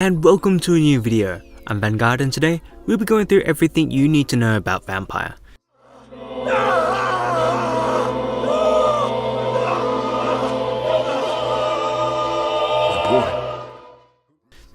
And welcome to a new video. I'm Vanguard and today we'll be going through everything you need to know about Vampyr.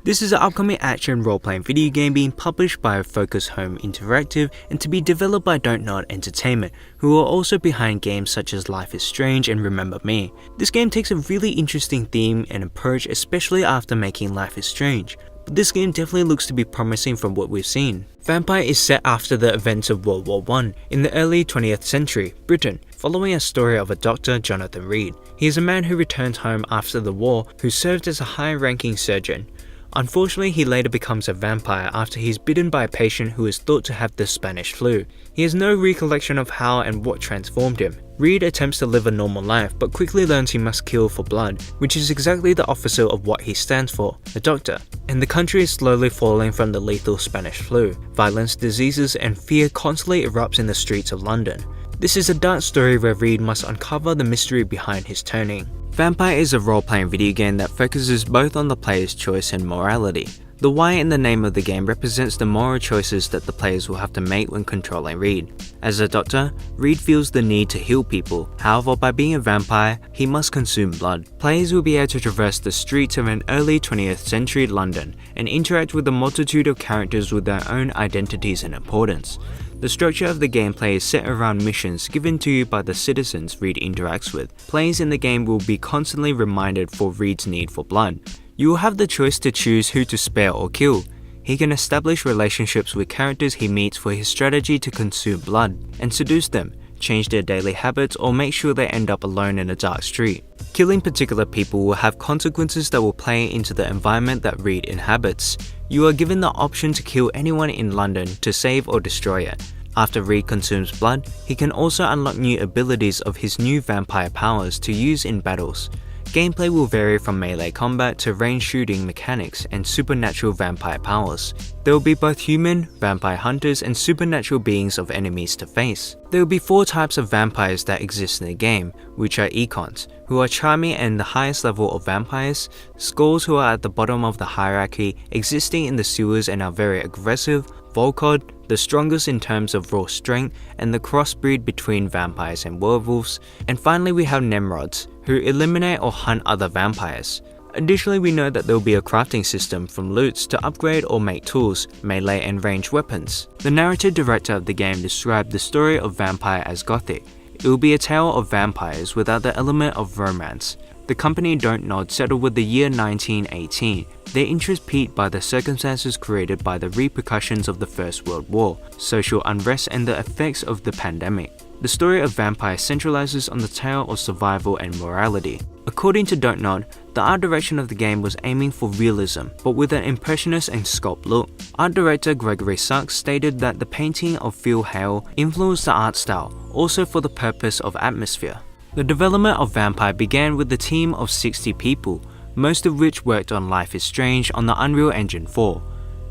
This is an upcoming action role-playing video game being published by Focus Home Interactive and to be developed by Don't Nod Entertainment, who are also behind games such as Life is Strange and Remember Me. This game takes a really interesting theme and approach, especially after making Life is Strange, but this game definitely looks to be promising from what we've seen. Vampyr is set after the events of World War I in the early 20th century, Britain, following a story of a Dr. Jonathan Reed. He is a man who returned home after the war who served as a high-ranking surgeon. Unfortunately, he later becomes a vampire after he's bitten by a patient who is thought to have the Spanish flu. He has no recollection of how and what transformed him. Reed attempts to live a normal life but quickly learns he must kill for blood, which is exactly the opposite of what he stands for, a doctor. And the country is slowly falling from the lethal Spanish flu. Violence, diseases and fear constantly erupts in the streets of London. This is a dark story where Reed must uncover the mystery behind his turning. Vampyr is a role-playing video game that focuses both on the player's choice and morality. The Y in the name of the game represents the moral choices that the players will have to make when controlling Reed. As a doctor, Reed feels the need to heal people, however by being a vampire, he must consume blood. Players will be able to traverse the streets of an early 20th century London and interact with a multitude of characters with their own identities and importance. The structure of the gameplay is set around missions given to you by the citizens Reed interacts with. Players in the game will be constantly reminded for Reed's need for blood. You will have the choice to choose who to spare or kill. He can establish relationships with characters he meets for his strategy to consume blood, and seduce them, change their daily habits or make sure they end up alone in a dark street. Killing particular people will have consequences that will play into the environment that Reed inhabits. You are given the option to kill anyone in London to save or destroy it. After Reed consumes blood, he can also unlock new abilities of his new vampire powers to use in battles. Gameplay will vary from melee combat to range shooting mechanics and supernatural vampire powers. There will be both human, vampire hunters and supernatural beings of enemies to face. There will be 4 types of vampires that exist in the game, which are Econs, who are charming and the highest level of vampires, Skulls who are at the bottom of the hierarchy, existing in the sewers and are very aggressive, Volcod, the strongest in terms of raw strength and the crossbreed between vampires and werewolves, and finally we have Nemrods, who eliminate or hunt other vampires. Additionally, we know that there will be a crafting system from loots to upgrade or make tools, melee and ranged weapons. The narrative director of the game described the story of Vampyr as gothic. It will be a tale of vampires without the element of romance. The company Don't Nod settled with the year 1918, their interest piqued by the circumstances created by the repercussions of the First World War, social unrest and the effects of the pandemic. The story of Vampyr centralizes on the tale of survival and morality. According to Don't Nod, the art direction of the game was aiming for realism, but with an impressionist and sculpt look. Art director Gregory Sachs stated that the painting of Phil Hale influenced the art style, also for the purpose of atmosphere. The development of Vampyr began with a team of 60 people, most of which worked on Life is Strange on the Unreal Engine 4.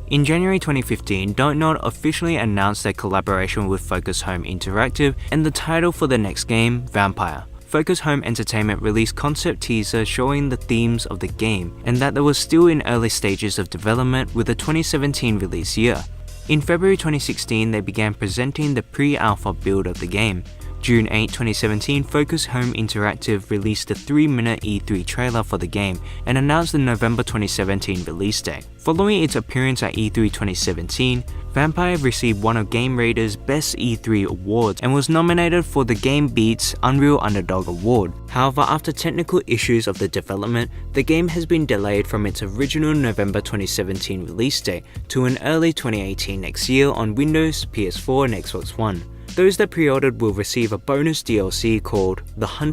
In January 2015, Don't Nod officially announced their collaboration with Focus Home Interactive and the title for the next game, Vampyr. Focus Home Entertainment released concept teaser showing the themes of the game and that they were still in early stages of development with a 2017 release year. In February 2016, they began presenting the pre-alpha build of the game. June 8, 2017, Focus Home Interactive released a 3-minute E3 trailer for the game and announced the November 2017 release date. Following its appearance at E3 2017, Vampyr received one of Game Raider's Best E3 awards and was nominated for the Game Beat's Unreal Underdog Award. However, after technical issues of the development, the game has been delayed from its original November 2017 release date to an early 2018 next year on Windows, PS4 and Xbox One. Those that pre-ordered will receive a bonus DLC called The Hunter